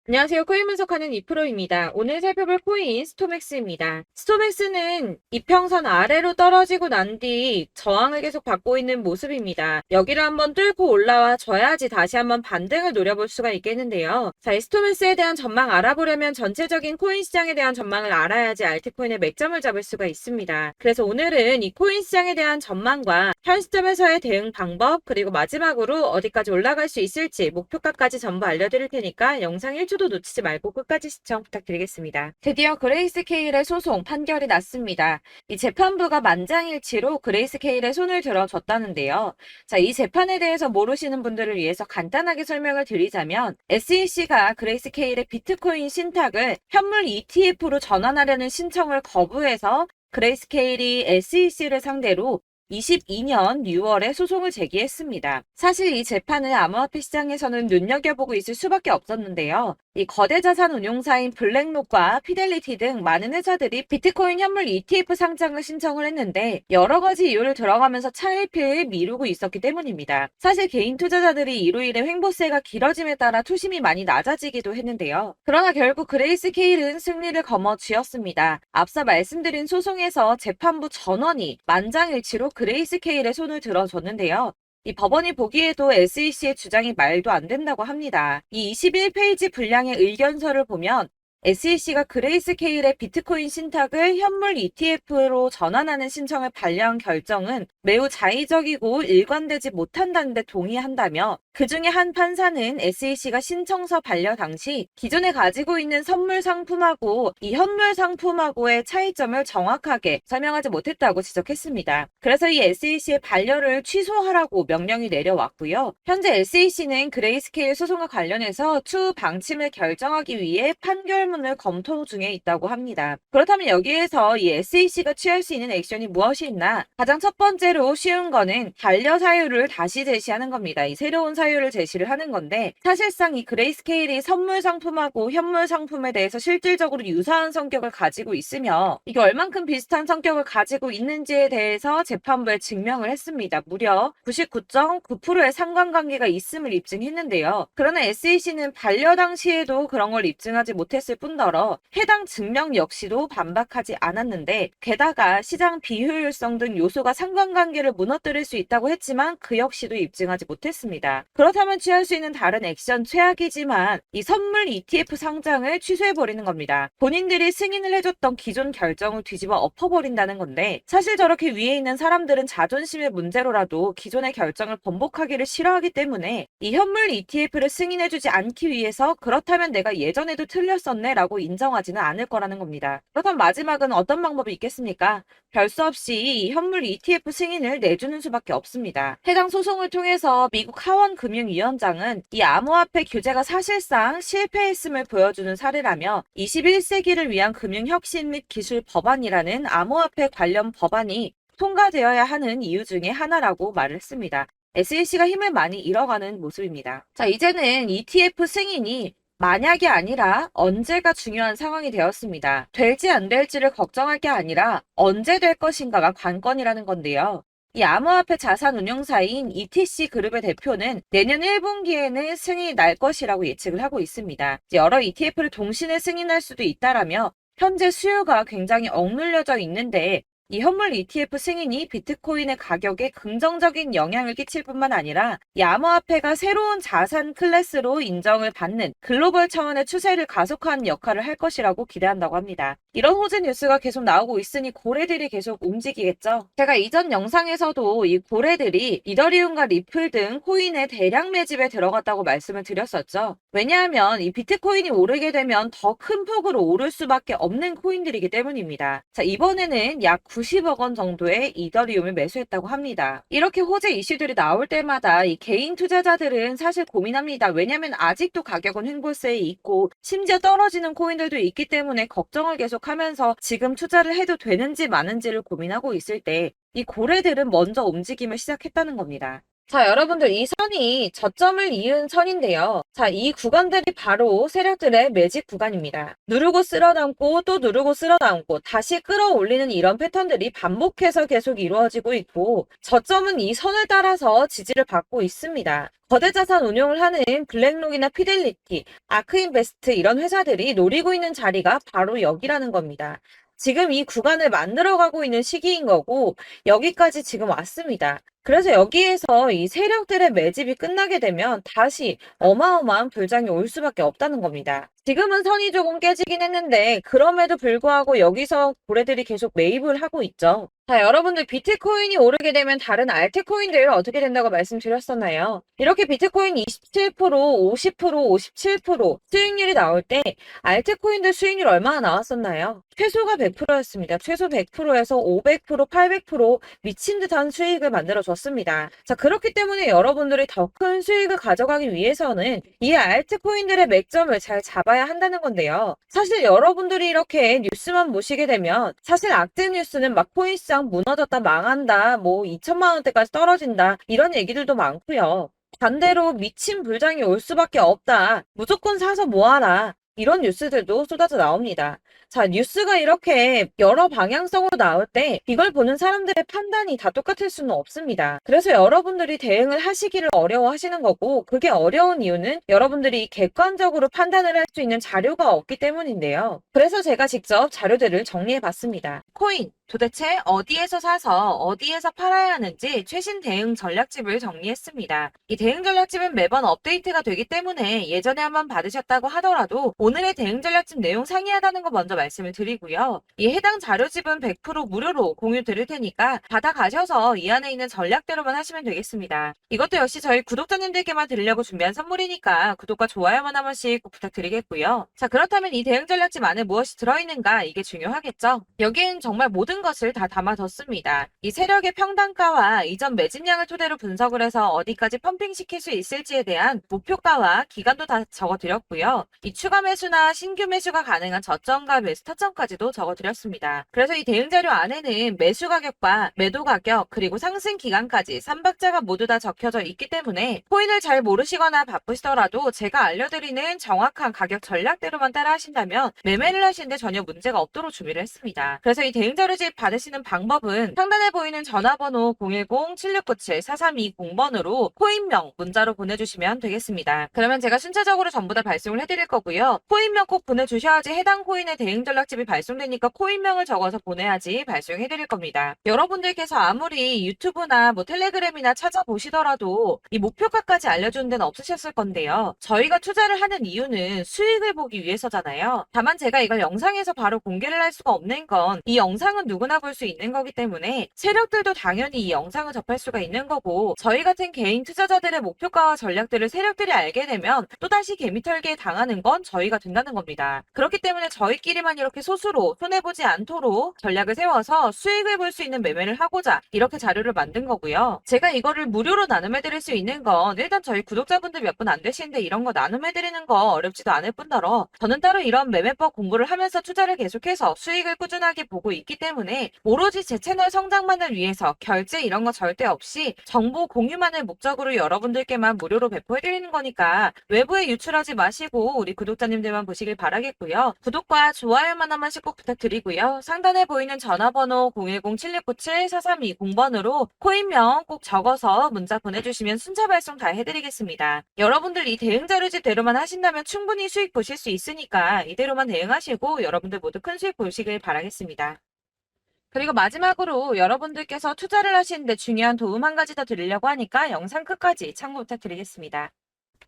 안녕하세요. 코인 분석하는 이프로입니다. 오늘 살펴볼 코인 스토맥스입니다. 스토맥스는 이평선 아래로 떨어지고 난 뒤 저항을 계속 받고 있는 모습입니다. 여기를 한번 뚫고 올라와 줘야지 다시 한번 반등을 노려볼 수가 있겠는데요. 자, 이 스토맥스에 대한 전망 알아보려면 전체적인 코인 시장에 대한 전망을 알아야지 알트코인의 맥점을 잡을 수가 있습니다. 그래서 오늘은 이 코인 시장에 대한 전망과 현 시점에서의 대응 방법, 그리고 마지막으로 어디까지 올라갈 수 있을지 목표가까지 전부 알려드릴 테니까 영상 1초도 놓치지 말고 끝까지 시청 부탁드리겠습니다. 드디어 그레이스케일의 소송 판결이 났습니다. 이 재판부가 만장일치로 그레이스케일의 손을 들어줬다는데요. 자, 이 재판에 대해서 모르시는 분들을 위해서 간단하게 설명을 드리자면 SEC가 그레이스케일의 비트코인 신탁을 현물 ETF로 전환하려는 신청을 거부해서 그레이스케일이 SEC를 상대로 22년 6월에 소송을 제기했습니다. 사실 이 재판을 암호화폐 시장에서는 눈여겨보고 있을 수밖에 없었는데요. 이 거대 자산 운용사인 블랙록과 피델리티 등 많은 회사들이 비트코인 현물 ETF 상장을 신청을 했는데 여러 가지 이유를 들어가면서 차일피일 미루고 있었기 때문입니다. 사실 개인 투자자들이 이로 인해 횡보세가 길어짐에 따라 투심이 많이 낮아지기도 했는데요. 그러나 결국 그레이스케일은 승리를 거머쥐었습니다. 앞서 말씀드린 소송에서 재판부 전원이 만장일치로 그레이스케일의 손을 들어줬는데요. 이 법원이 보기에도 SEC의 주장이 말도 안 된다고 합니다. 이 21페이지 분량의 의견서를 보면 SEC가 그레이스케일의 비트코인 신탁을 현물 ETF로 전환하는 신청을 반려한 결정은 매우 자의적이고 일관되지 못한다는 데 동의한다며 그 중에 한 판사는 SEC가 신청서 반려 당시 기존에 가지고 있는 선물 상품하고 이 현물 상품하고의 차이점을 정확하게 설명하지 못했다고 지적했습니다. 그래서 이 SEC의 반려를 취소하라고 명령이 내려왔고요. 현재 SEC는 그레이스케일 소송과 관련해서 추후 방침을 결정하기 위해 판결문을 검토 중에 있다고 합니다. 그렇다면 여기에서 이 SEC가 취할 수 있는 액션이 무엇이 있나? 가장 첫 번째로 쉬운 거는 반려 사유를 다시 제시하는 겁니다. 이 새로운 사유를 제시를 하는 건데 사실상 이 그레이스케일이 선물 상품하고 현물 상품에 대해서 실질적으로 유사한 성격을 가지고 있으며 이게 얼만큼 비슷한 성격을 가지고 있는지에 대해서 재판부에 증명을 했습니다. 무려 99.9%의 상관관계가 있음을 입증했는데요. 그러나 SEC는 반려 당시에도 그런 걸 입증하지 못했을 뿐더러 해당 증명 역시도 반박하지 않았는데 게다가 시장 비효율성 등 요소가 상관관계를 무너뜨릴 수 있다고 했지만 그 역시도 입증하지 못했습니다. 그렇다면 취할 수 있는 다른 액션 최악이지만 이 선물 ETF 상장을 취소해버리는 겁니다. 본인들이 승인을 해줬던 기존 결정을 뒤집어 엎어버린다는 건데 사실 저렇게 위에 있는 사람들은 자존심의 문제로라도 기존의 결정을 번복하기를 싫어하기 때문에 이 현물 ETF를 승인해주지 않기 위해서 그렇다면 내가 예전에도 틀렸었네 라고 인정하지는 않을 거라는 겁니다. 그렇다면 마지막은 어떤 방법이 있겠습니까? 별 수 없이 이 현물 ETF 승인을 내주는 수밖에 없습니다. 해당 소송을 통해서 미국 하원금융위원장은 이 암호화폐 규제가 사실상 실패했음을 보여주는 사례라며 21세기를 위한 금융혁신 및 기술 법안이라는 암호화폐 관련 법안이 통과되어야 하는 이유 중에 하나라고 말을 했습니다. SEC가 힘을 많이 잃어가는 모습입니다. 자, 이제는 ETF 승인이 만약이 아니라 언제가 중요한 상황이 되었습니다. 될지 안 될지를 걱정할 게 아니라 언제 될 것인가가 관건이라는 건데요. 이 암호화폐 자산 운용사인 ETC 그룹의 대표는 내년 1분기에는 승인이 날 것이라고 예측을 하고 있습니다. 여러 ETF를 동시에 승인할 수도 있다라며 현재 수요가 굉장히 억눌려져 있는데 이 현물 ETF 승인이 비트코인의 가격에 긍정적인 영향을 끼칠 뿐만 아니라 이 암호화폐가 새로운 자산 클래스로 인정을 받는 글로벌 차원의 추세를 가속화하는 역할을 할 것이라고 기대한다고 합니다. 이런 호재 뉴스가 계속 나오고 있으니 고래들이 계속 움직이겠죠. 제가 이전 영상에서도 이 고래들이 이더리움과 리플 등 코인의 대량 매집에 들어갔다고 말씀을 드렸었죠. 왜냐하면 이 비트코인이 오르게 되면 더 큰 폭으로 오를 수밖에 없는 코인들이기 때문입니다. 자, 이번에는 약 90억 원 정도의 이더리움을 매수했다고 합니다. 이렇게 호재 이슈들이 나올 때마다 이 개인 투자자들은 사실 고민합니다. 왜냐하면 아직도 가격은 횡보세에 있고 심지어 떨어지는 코인들도 있기 때문에 걱정을 계속하면서 지금 투자를 해도 되는지 마는지를 고민하고 있을 때 이 고래들은 먼저 움직임을 시작했다는 겁니다. 자, 여러분들 이 선이 저점을 이은 선인데요. 자, 이 구간들이 바로 세력들의 매직 구간입니다. 누르고 쓸어담고 또 누르고 쓸어담고 다시 끌어올리는 이런 패턴들이 반복해서 계속 이루어지고 있고 저점은 이 선을 따라서 지지를 받고 있습니다. 거대 자산 운용을 하는 블랙록이나 피델리티, 아크인베스트 이런 회사들이 노리고 있는 자리가 바로 여기라는 겁니다. 지금 이 구간을 만들어가고 있는 시기인 거고 여기까지 지금 왔습니다. 그래서 여기에서 이 세력들의 매집이 끝나게 되면 다시 어마어마한 불장이 올 수밖에 없다는 겁니다. 지금은 선이 조금 깨지긴 했는데 그럼에도 불구하고 여기서 고래들이 계속 매입을 하고 있죠. 자, 여러분들 비트코인이 오르게 되면 다른 알트코인들 어떻게 된다고 말씀드렸었나요? 이렇게 비트코인 27%, 50%, 57% 수익률이 나올 때 알트코인들 수익률 얼마나 나왔었나요? 최소가 100%였습니다. 최소 100%에서 500%, 800% 미친 듯한 수익을 만들어 줬습니다. 자, 그렇기 때문에 여러분들이 더 큰 수익을 가져가기 위해서는 이 알트코인들의 맥점을 잘 잡아야 한다는 건데요. 사실 여러분들이 이렇게 뉴스만 보시게 되면 사실 악재 뉴스는 막 코인시장 무너졌다, 망한다, 뭐 2천만 원대까지 떨어진다 이런 얘기들도 많고요. 반대로 미친 불장이 올 수밖에 없다. 무조건 사서 모아라. 이런 뉴스들도 쏟아져 나옵니다. 자, 뉴스가 이렇게 여러 방향성으로 나올 때 이걸 보는 사람들의 판단이 다 똑같을 수는 없습니다. 그래서 여러분들이 대응을 하시기를 어려워하시는 거고 그게 어려운 이유는 여러분들이 객관적으로 판단을 할 수 있는 자료가 없기 때문인데요. 그래서 제가 직접 자료들을 정리해 봤습니다. 코인 도대체 어디에서 사서 어디에서 팔아야 하는지 최신 대응 전략집을 정리했습니다. 이 대응 전략집은 매번 업데이트가 되기 때문에 예전에 한번 받으셨다고 하더라도 오늘의 대응 전략집 내용 상이하다는 거 먼저 말씀을 드리고요. 이 해당 자료집은 100% 무료로 공유 드릴 테니까 받아가셔서 이 안에 있는 전략대로만 하시면 되겠습니다. 이것도 역시 저희 구독자님들께만 드리려고 준비한 선물이니까 구독과 좋아요만 한 번씩 꼭 부탁드리겠고요. 자, 그렇다면 이 대응 전략집 안에 무엇이 들어있는가 이게 중요하겠죠? 여기엔 정말 모든 것을 다 담아뒀습니다. 이 세력의 평단가와 이전 매집량을 토대로 분석을 해서 어디까지 펌핑시킬 수 있을지에 대한 목표가와 기간도 다 적어드렸고요. 이 추가 매수나 신규 매수가 가능한 저점과 매수 타점까지도 적어드렸습니다. 그래서 이 대응 자료 안에는 매수 가격과 매도 가격 그리고 상승 기간까지 3박자가 모두 다 적혀져 있기 때문에 코인을 잘 모르시거나 바쁘시더라도 제가 알려드리는 정확한 가격 전략대로만 따라 하신다면 매매를 하시는데 전혀 문제가 없도록 준비를 했습니다. 그래서 이 대응 자료집 받으시는 방법은 상단에 보이는 전화번호 010-7697-4320번으로 코인명 문자로 보내주시면 되겠습니다. 그러면 제가 순차적으로 전부 다 발송을 해드릴 거고요. 코인명 꼭 보내주셔야지 해당 코인의 대응 전략집이 발송되니까 코인명을 적어서 보내야지 발송해드릴 겁니다. 여러분들께서 아무리 유튜브나 뭐 텔레그램이나 찾아보시더라도 이 목표가까지 알려주는 데는 없으셨을 건데요. 저희가 투자를 하는 이유는 수익을 보기 위해서잖아요. 다만 제가 이걸 영상에서 바로 공개를 할 수가 없는 건 이 영상은 누구나 볼 수 있는 거기 때문에 세력들도 당연히 이 영상을 접할 수가 있는 거고 저희 같은 개인 투자자들의 목표가와 전략들을 세력들이 알게 되면 또다시 개미털기에 당하는 건 저희가 된다는 겁니다. 그렇기 때문에 저희끼리만 이렇게 소수로 손해보지 않도록 전략을 세워서 수익을 볼 수 있는 매매를 하고자 이렇게 자료를 만든 거고요. 제가 이거를 무료로 나눔해드릴 수 있는 건 일단 저희 구독자분들 몇 분 안 되시는데 이런 거 나눔해드리는 거 어렵지도 않을 뿐더러 저는 따로 이런 매매법 공부를 하면서 투자를 계속해서 수익을 꾸준하게 보고 있기 때문에 오로지 제 채널 성장만을 위해서 결제 이런 거 절대 없이 정보 공유만을 목적으로 여러분들께만 무료로 배포해드리는 거니까 외부에 유출하지 마시고 우리 구독자님들만 보시길 바라겠고요. 구독과 좋아요만 한 번씩 꼭 부탁드리고요. 상단에 보이는 전화번호 010-7697-4320번으로 코인명 꼭 적어서 문자 보내주시면 순차 발송 다 해드리겠습니다. 여러분들 이 대응 자료집대로만 하신다면 충분히 수익 보실 수 있으니까 이대로만 대응하시고 여러분들 모두 큰 수익 보시길 바라겠습니다. 그리고 마지막으로 여러분들께서 투자를 하시는데 중요한 도움 한 가지 더 드리려고 하니까 영상 끝까지 참고 부탁드리겠습니다.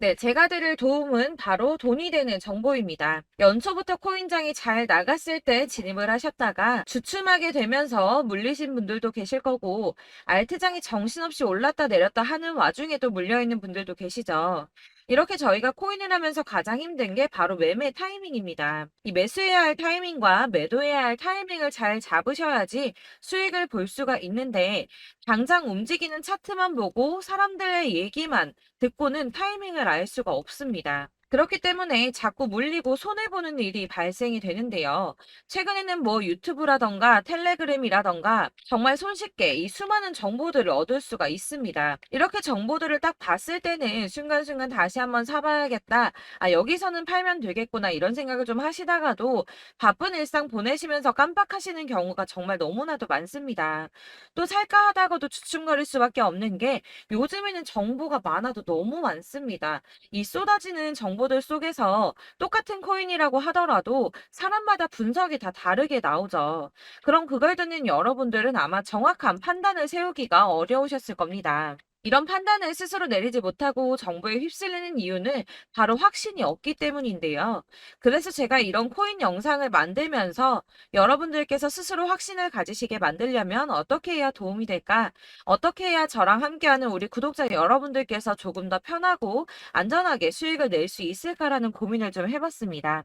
네, 제가 드릴 도움은 바로 돈이 되는 정보입니다. 연초부터 코인장이 잘 나갔을 때 진입을 하셨다가 주춤하게 되면서 물리신 분들도 계실 거고 알트장이 정신없이 올랐다 내렸다 하는 와중에도 물려있는 분들도 계시죠. 이렇게 저희가 코인을 하면서 가장 힘든 게 바로 매매 타이밍입니다. 이 매수해야 할 타이밍과 매도해야 할 타이밍을 잘 잡으셔야지 수익을 볼 수가 있는데 당장 움직이는 차트만 보고 사람들의 얘기만 듣고는 타이밍을 알 수가 없습니다. 그렇기 때문에 자꾸 물리고 손해보는 일이 발생이 되는데요. 최근에는 뭐 유튜브라던가 텔레그램이라던가 정말 손쉽게 이 수많은 정보들을 얻을 수가 있습니다. 이렇게 정보들을 딱 봤을 때는 순간순간 다시 한번 사봐야겠다. 아, 여기서는 팔면 되겠구나. 이런 생각을 좀 하시다가도 바쁜 일상 보내시면서 깜빡하시는 경우가 정말 너무나도 많습니다. 또 살까 하다가도 주춤거릴 수밖에 없는 게 요즘에는 정보가 많아도 너무 많습니다. 이 쏟아지는 정보들 속에서 똑같은 코인이라고 하더라도 사람마다 분석이 다 다르게 나오죠. 그럼 그걸 듣는 여러분들은 아마 정확한 판단을 세우기가 어려우셨을 겁니다. 이런 판단을 스스로 내리지 못하고 정보에 휩쓸리는 이유는 바로 확신이 없기 때문인데요. 그래서 제가 이런 코인 영상을 만들면서 여러분들께서 스스로 확신을 가지시게 만들려면 어떻게 해야 도움이 될까? 어떻게 해야 저랑 함께하는 우리 구독자 여러분들께서 조금 더 편하고 안전하게 수익을 낼 수 있을까라는 고민을 좀 해봤습니다.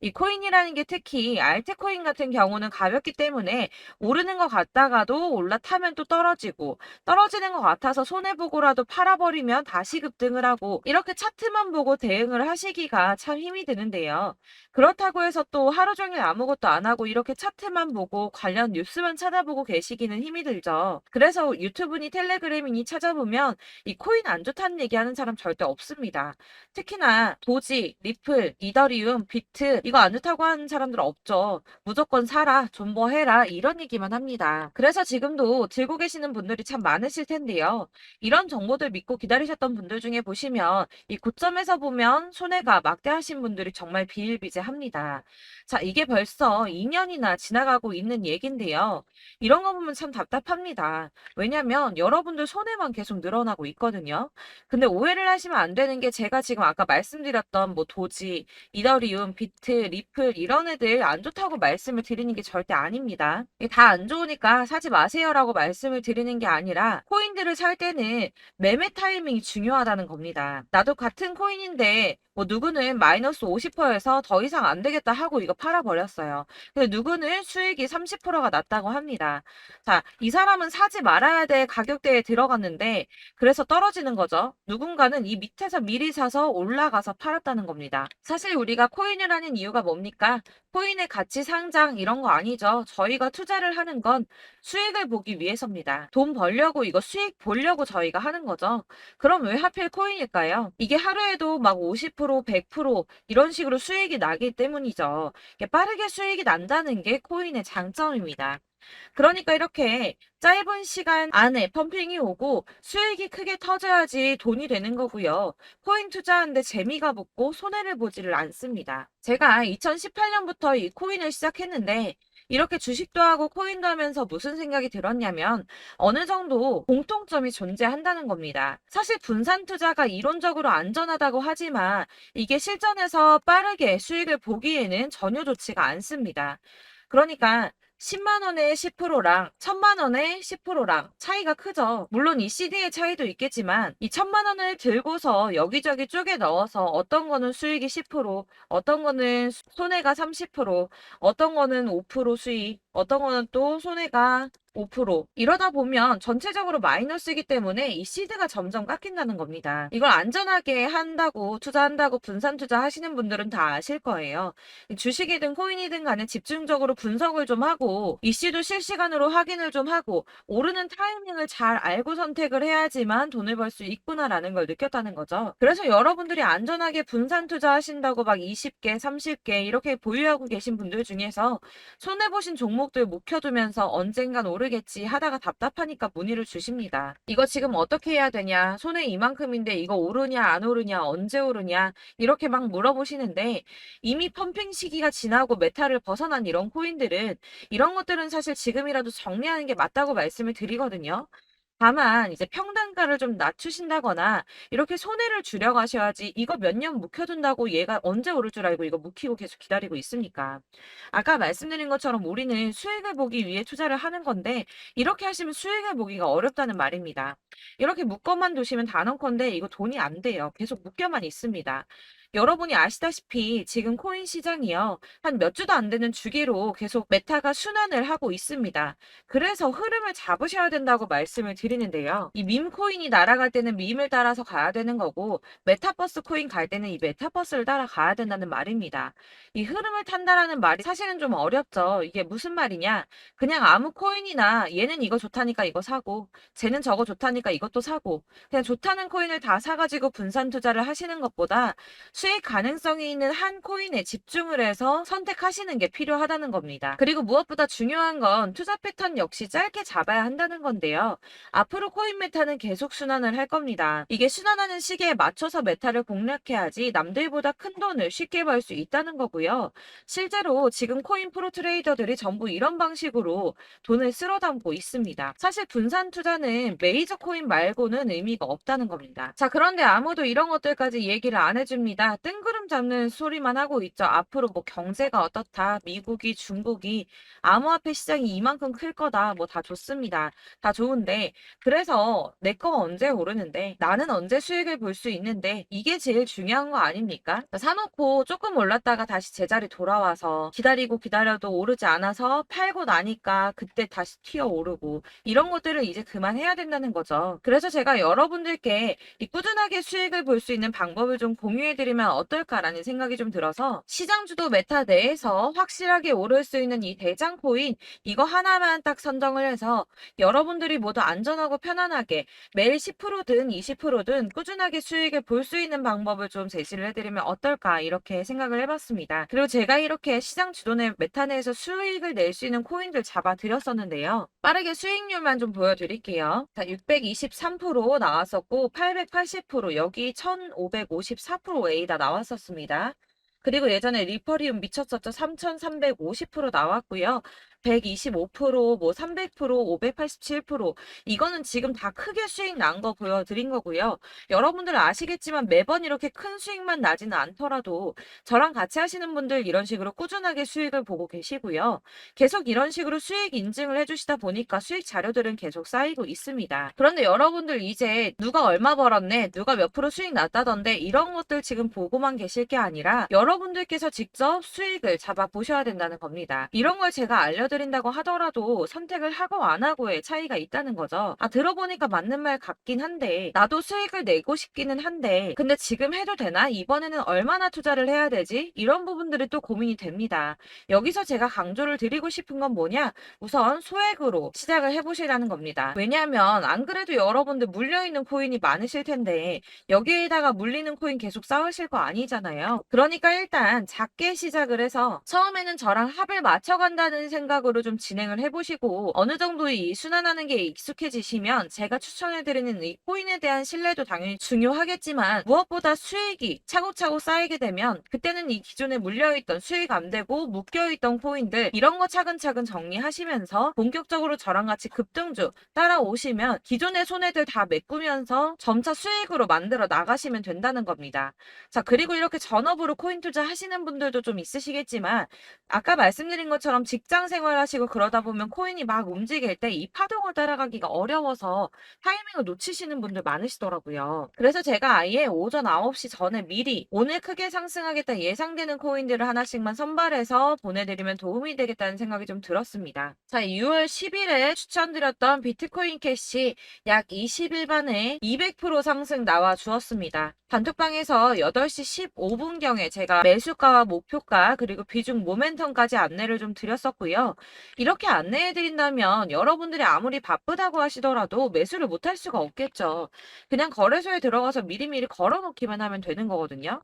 이 코인이라는 게 특히 알트코인 같은 경우는 가볍기 때문에 오르는 것 같다가도 올라타면 또 떨어지고 떨어지는 것 같아서 손해보고라도 팔아버리면 다시 급등을 하고 이렇게 차트만 보고 대응을 하시기가 참 힘이 드는데요. 그렇다고 해서 또 하루 종일 아무것도 안 하고 이렇게 차트만 보고 관련 뉴스만 찾아보고 계시기는 힘이 들죠. 그래서 유튜브니 텔레그램이니 찾아보면 이 코인 안 좋다는 얘기하는 사람 절대 없습니다. 특히나 도지, 리플, 이더리움, 비트 이거 안 좋다고 하는 사람들 없죠. 무조건 사라, 존버해라 이런 얘기만 합니다. 그래서 지금도 들고 계시는 분들이 참 많으실 텐데요. 이런 정보들 믿고 기다리셨던 분들 중에 보시면 이 고점에서 보면 손해가 막대하신 분들이 정말 비일비재합니다. 자, 이게 벌써 2년이나 지나가고 있는 얘긴데요. 이런 거 보면 참 답답합니다. 왜냐면 여러분들 손해만 계속 늘어나고 있거든요. 근데 오해를 하시면 안 되는 게 제가 지금 아까 말씀드렸던 뭐 도지, 이더리움, 비트, 리플 이런 애들 안 좋다고 말씀을 드리는 게 절대 아닙니다. 다 안 좋으니까 사지 마세요라고 말씀을 드리는 게 아니라 코인들을 살 때는 매매 타이밍이 중요하다는 겁니다. 나도 같은 코인인데 뭐 누구는 마이너스 50%에서 더 이상 안 되겠다 하고 이거 팔아버렸어요. 근데 누구는 수익이 30%가 났다고 합니다. 자, 이 사람은 사지 말아야 될 가격대에 들어갔는데 그래서 떨어지는 거죠. 누군가는 이 밑에서 미리 사서 올라가서 팔았다는 겁니다. 사실 우리가 코인을 하는 이유가 뭡니까? 코인의 가치 상장 이런 거 아니죠. 저희가 투자를 하는 건 수익을 보기 위해서입니다. 돈 벌려고 이거 수익 보려고 저희가 하는 거죠. 그럼 왜 하필 코인일까요? 이게 하루에도 막 50%, 100% 이런 식으로 수익이 나기 때문이죠. 이게 빠르게 수익이 난다는 게 코인의 장점입니다. 그러니까 이렇게 짧은 시간 안에 펌핑이 오고 수익이 크게 터져야지 돈이 되는 거고요. 코인 투자하는데 재미가 붙고 손해를 보지를 않습니다. 제가 2018년부터 이 코인을 시작했는데 이렇게 주식도 하고 코인도 하면서 무슨 생각이 들었냐면 어느 정도 공통점이 존재한다는 겁니다. 사실 분산 투자가 이론적으로 안전하다고 하지만 이게 실전에서 빠르게 수익을 보기에는 전혀 좋지가 않습니다. 그러니까 10만 원에 10%랑 1000만 원에 10%랑 차이가 크죠. 물론 이 CD의 차이도 있겠지만 이 1000만 원을 들고서 여기저기 쪼개 넣어서 어떤 거는 수익이 10%, 어떤 거는 손해가 30%, 어떤 거는 5% 수익, 어떤 거는 또 손해가 5% 이러다 보면 전체적으로 마이너스이기 때문에 이 시드가 점점 깎인다는 겁니다. 이걸 안전하게 한다고 투자한다고 분산 투자하시는 분들은 다 아실 거예요. 주식이든 코인이든 간에 집중적으로 분석을 좀 하고 이슈도 실시간으로 확인을 좀 하고 오르는 타이밍을 잘 알고 선택을 해야지만 돈을 벌 수 있구나라는 걸 느꼈다는 거죠. 그래서 여러분들이 안전하게 분산 투자하신다고 막 20개, 30개 이렇게 보유하고 계신 분들 중에서 손해보신 종목들 묵혀두면서 언젠간 오르겠지 하다가 답답하니까 문의를 주십니다. 이거 지금 어떻게 해야 되냐? 손해 이만큼인데 이거 오르냐 안 오르냐 언제 오르냐 이렇게 막 물어보시는데 이미 펌핑 시기가 지나고 메타를 벗어난 이런 코인들은 이런 것들은 사실 지금이라도 정리하는 게 맞다고 말씀을 드리거든요. 다만 이제 평단가를 좀 낮추신다거나 이렇게 손해를 줄여가셔야지 이거 몇 년 묵혀둔다고 얘가 언제 오를 줄 알고 이거 묵히고 계속 기다리고 있습니까? 아까 말씀드린 것처럼 우리는 수익을 보기 위해 투자를 하는 건데 이렇게 하시면 수익을 보기가 어렵다는 말입니다. 이렇게 묶어만 두시면 단언컨대 이거 돈이 안 돼요. 계속 묶여만 있습니다. 여러분이 아시다시피 지금 코인 시장이요. 한 몇 주도 안 되는 주기로 계속 메타가 순환을 하고 있습니다. 그래서 흐름을 잡으셔야 된다고 말씀을 드리는데요. 이 밈 코인이 날아갈 때는 밈을 따라서 가야 되는 거고, 메타버스 코인 갈 때는 이 메타버스를 따라가야 된다는 말입니다. 이 흐름을 탄다라는 말이 사실은 좀 어렵죠. 이게 무슨 말이냐? 그냥 아무 코인이나 얘는 이거 좋다니까 이거 사고, 쟤는 저거 좋다니까 이것도 사고, 그냥 좋다는 코인을 다 사가지고 분산 투자를 하시는 것보다 수익 가능성이 있는 한 코인에 집중을 해서 선택하시는 게 필요하다는 겁니다. 그리고 무엇보다 중요한 건 투자 패턴 역시 짧게 잡아야 한다는 건데요. 앞으로 코인 메타는 계속 순환을 할 겁니다. 이게 순환하는 시기에 맞춰서 메타를 공략해야지 남들보다 큰 돈을 쉽게 벌 수 있다는 거고요. 실제로 지금 코인 프로 트레이더들이 전부 이런 방식으로 돈을 쓸어 담고 있습니다. 사실 분산 투자는 메이저 코인 말고는 의미가 없다는 겁니다. 자, 그런데 아무도 이런 것들까지 얘기를 안 해줍니다. 뜬구름 잡는 소리만 하고 있죠. 앞으로 뭐 경제가 어떻다, 미국이, 중국이, 암호화폐 시장이 이만큼 클 거다, 뭐 다 좋습니다. 다 좋은데, 그래서 내 거 언제 오르는데, 나는 언제 수익을 볼 수 있는데, 이게 제일 중요한 거 아닙니까? 사놓고 조금 올랐다가 다시 제자리 돌아와서 기다리고 기다려도 오르지 않아서 팔고 나니까 그때 다시 튀어 오르고, 이런 것들을 이제 그만해야 된다는 거죠. 그래서 제가 여러분들께 이 꾸준하게 수익을 볼 수 있는 방법을 좀 공유해드리면 어떨까라는 생각이 좀 들어서, 시장주도 메타 내에서 확실하게 오를 수 있는 이 대장 코인, 이거 하나만 딱 선정을 해서 여러분들이 모두 안전하고 편안하게 매일 10%든 20%든 꾸준하게 수익을 볼 수 있는 방법을 좀 제시를 해드리면 어떨까, 이렇게 생각을 해봤습니다. 그리고 제가 이렇게 시장 주도내 메타 내에서 수익을 낼 수 있는 코인들 잡아드렸었는데요. 빠르게 수익률만 좀 보여드릴게요. 자, 623% 나왔었고 880%, 여기 1554% 다 나왔었습니다. 그리고 예전에 리퍼리움 미쳤었죠. 3350% 나왔고요. 125%, 뭐 300%, 587%, 이거는 지금 다 크게 수익 난 거 보여드린 거고요. 여러분들 아시겠지만 매번 이렇게 큰 수익만 나지는 않더라도 저랑 같이 하시는 분들 이런 식으로 꾸준하게 수익을 보고 계시고요. 계속 이런 식으로 수익 인증을 해주시다 보니까 수익 자료들은 계속 쌓이고 있습니다. 그런데 여러분들 이제 누가 얼마 벌었네, 누가 몇 프로 수익 났다던데, 이런 것들 지금 보고만 계실 게 아니라 여러분들께서 직접 수익을 잡아 보셔야 된다는 겁니다. 이런 걸 제가 알려드린다고 하더라도 선택을 하고 안 하고의 차이가 있다는 거죠. 아, 들어보니까 맞는 말 같긴 한데, 나도 수익을 내고 싶기는 한데, 근데 지금 해도 되나? 이번에는 얼마나 투자를 해야 되지? 이런 부분들이 또 고민이 됩니다. 여기서 제가 강조를 드리고 싶은 건 뭐냐? 우선 소액으로 시작을 해보시라는 겁니다. 왜냐하면 안 그래도 여러분들 물려있는 코인이 많으실 텐데 여기에다가 물리는 코인 계속 쌓으실 거 아니잖아요. 그러니까 일단 작게 시작을 해서 처음에는 저랑 합을 맞춰간다는 생각으로 좀 진행을 해보시고, 어느 정도 이 순환하는 게 익숙해지시면 제가 추천해드리는 이 코인에 대한 신뢰도 당연히 중요하겠지만, 무엇보다 수익이 차곡차곡 쌓이게 되면 그때는 이 기존에 물려있던 수익 안 되고 묶여있던 코인들, 이런 거 차근차근 정리하시면서 본격적으로 저랑 같이 급등주 따라오시면 기존의 손해들 다 메꾸면서 점차 수익으로 만들어 나가시면 된다는 겁니다. 자, 그리고 이렇게 전업으로 코인 투자 하시는 분들도 좀 있으시겠지만, 아까 말씀드린 것처럼 직장 생활하시고 그러다 보면 코인이 막 움직일 때 이 파동을 따라가기가 어려워서 타이밍을 놓치시는 분들 많으시더라고요. 그래서 제가 아예 오전 9시 전에 미리 오늘 크게 상승하겠다 예상되는 코인들을 하나씩만 선발해서 보내드리면 도움이 되겠다는 생각이 좀 들었습니다. 자, 6월 10일에 추천드렸던 비트코인 캐시 약 20일 만에 200% 상승 나와 주었습니다. 단톡방에서 8시 15분경에 제가 매수가와 목표가 그리고 비중 모멘텀까지 안내를 좀 드렸었고요. 이렇게 안내해드린다면 여러분들이 아무리 바쁘다고 하시더라도 매수를 못할 수가 없겠죠. 그냥 거래소에 들어가서 미리미리 걸어놓기만 하면 되는 거거든요.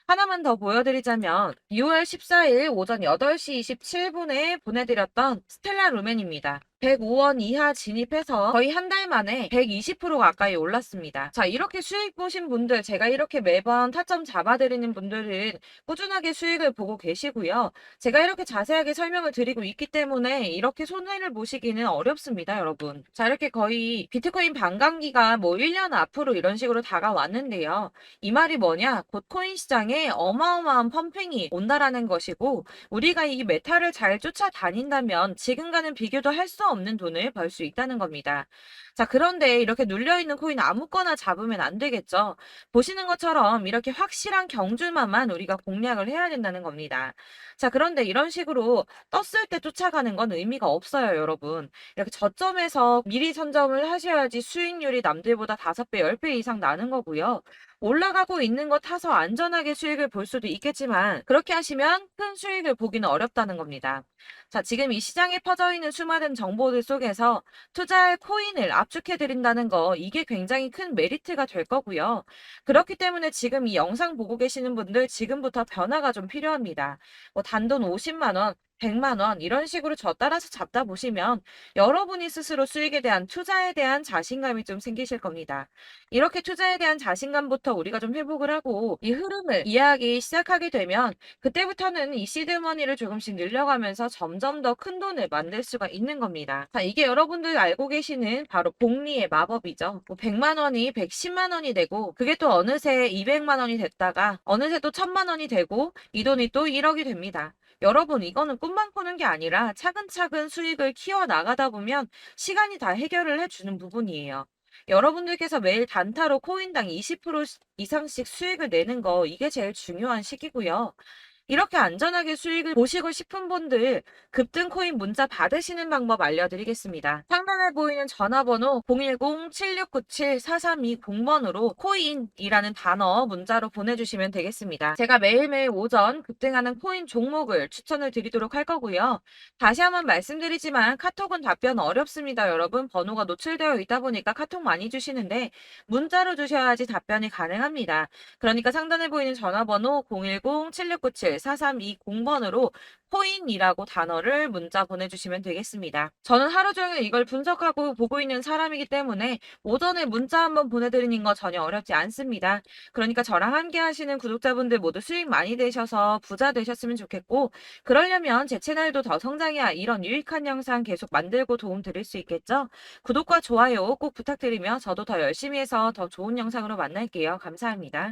하나만 더 보여드리자면 6월 14일 오전 8시 27분에 보내드렸던 스텔라 루멘입니다. 105원 이하 진입해서 거의 한 달 만에 120% 가까이 올랐습니다. 자, 이렇게 수익 보신 분들, 제가 이렇게 매번 타점 잡아드리는 분들은 꾸준하게 수익을 보고 계시고요. 제가 이렇게 자세하게 설명을 드리고 있기 때문에 이렇게 손해를 보시기는 어렵습니다, 여러분. 자, 이렇게 거의 비트코인 반감기가 뭐 1년 앞으로 이런 식으로 다가왔는데요. 이 말이 뭐냐? 곧 코인 시장에 어마어마한 펌핑이 온다라는 것이고, 우리가 이 메타를 잘 쫓아다닌다면 지금과는 비교도 할 수 없는 돈을 벌 수 있다는 겁니다. 자, 그런데 이렇게 눌려있는 코인 아무거나 잡으면 안 되겠죠. 보시는 것처럼 이렇게 확실한 경주만만 우리가 공략을 해야 된다는 겁니다. 자, 그런데 이런 식으로 떴을 때 쫓아가는 건 의미가 없어요, 여러분. 이렇게 저점에서 미리 선점을 하셔야지 수익률이 남들보다 5배, 10배 이상 나는 거고요. 올라가고 있는 거 타서 안전하게 수익을 볼 수도 있겠지만 그렇게 하시면 큰 수익을 보기는 어렵다는 겁니다. 자, 지금 이 시장에 퍼져 있는 수많은 정보들 속에서 투자할 코인을 압축해 드린다는 거 이게 굉장히 큰 메리트가 될 거고요. 그렇기 때문에 지금 이 영상 보고 계시는 분들 지금부터 변화가 좀 필요합니다. 뭐 단돈 50만 원, 100만 원 이런 식으로 저 따라서 잡다 보시면 여러분이 스스로 수익에 대한 투자에 대한 자신감이 좀 생기실 겁니다. 이렇게 투자에 대한 자신감부터 우리가 좀 회복을 하고 이 흐름을 이해하기 시작하게 되면 그때부터는 이 시드머니를 조금씩 늘려가면서 점점 더 큰 돈을 만들 수가 있는 겁니다. 자, 이게 여러분들 알고 계시는 바로 복리의 마법이죠. 뭐 100만 원이 110만 원이 되고 그게 또 어느새 200만 원이 됐다가 어느새 또 1000만 원이 되고 이 돈이 또 1억이 됩니다. 여러분, 이거는 꿈만 꾸는 게 아니라 차근차근 수익을 키워 나가다 보면 시간이 다 해결을 해주는 부분이에요. 여러분들께서 매일 단타로 코인당 20% 이상씩 수익을 내는 거 이게 제일 중요한 시기고요. 이렇게 안전하게 수익을 보시고 싶은 분들 급등 코인 문자 받으시는 방법 알려드리겠습니다. 상단에 보이는 전화번호 010-7697-4320번으로 코인이라는 단어 문자로 보내주시면 되겠습니다. 제가 매일매일 오전 급등하는 코인 종목을 추천을 드리도록 할 거고요. 다시 한번 말씀드리지만 카톡은 답변 어렵습니다. 여러분, 번호가 노출되어 있다 보니까 카톡 많이 주시는데 문자로 주셔야지 답변이 가능합니다. 그러니까 상단에 보이는 전화번호 010-7697-4320번으로 코인이라고 단어를 문자 보내주시면 되겠습니다. 저는 하루 종일 이걸 분석하고 보고 있는 사람이기 때문에 오전에 문자 한번 보내드리는 거 전혀 어렵지 않습니다. 그러니까 저랑 함께 하시는 구독자분들 모두 수익 많이 되셔서 부자 되셨으면 좋겠고 그러려면 제 채널도 더 성장해야 이런 유익한 영상 계속 만들고 도움 드릴 수 있겠죠? 구독과 좋아요 꼭 부탁드리며 저도 더 열심히 해서 더 좋은 영상으로 만날게요. 감사합니다.